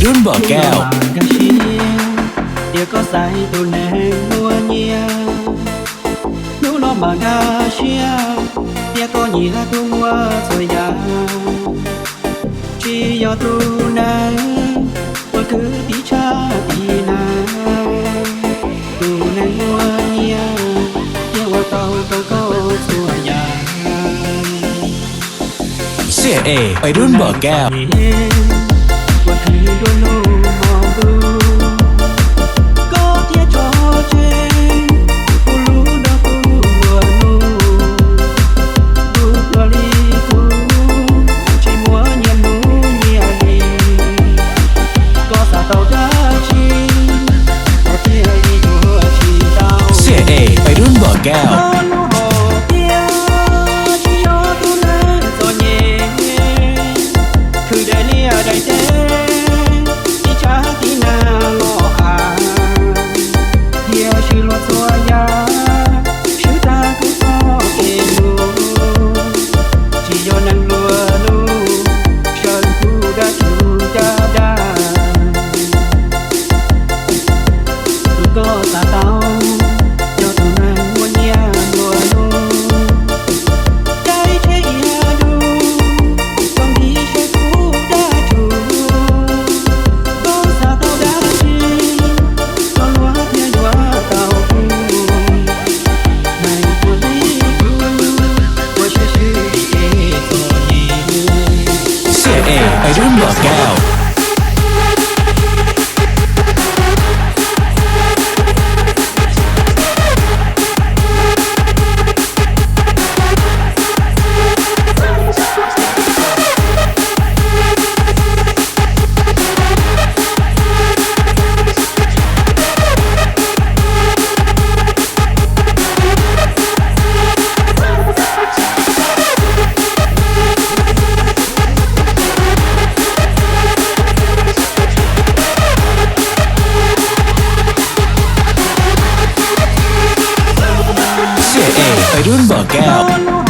รุ่นบ่อแก้วเดี๋ยวก็ใส่ตัวแนงนัวเนียนูนอมาดาเชียเดี๋ยวก็หยีละตัวสวยยาชียอตูนั้นมันคือที่ชาตีนาตูแนงนัวเนียเดี๋ยวว่าเต่าก็สวยยาเสียเอไปรุ่นบ่อแก้วว่าคือดวงนูมองดูก็เทียจอเจกูรู้ดอกกูว่านูดูกะลีกูใช่มัวเนียนูเนียลีก็สาเต่าได้ชีก็เทียอีตัวชีเต่าเสียเอไปรุ่นบ่อแก้วได้เจที่ชาที่นาโลอาเดียวชื่อรถสัวยาชื่อตาคือพ่อเกลูที่ยอนังลัวลูฉันผู้ได้ชูจะได้ลูกก็ตาเต้ายอดตุนังวันยาลัวลูใจเทียดูบางทีใช้ไปรุ่นบ่อแก้วไปรุ่นบ่อแก้ว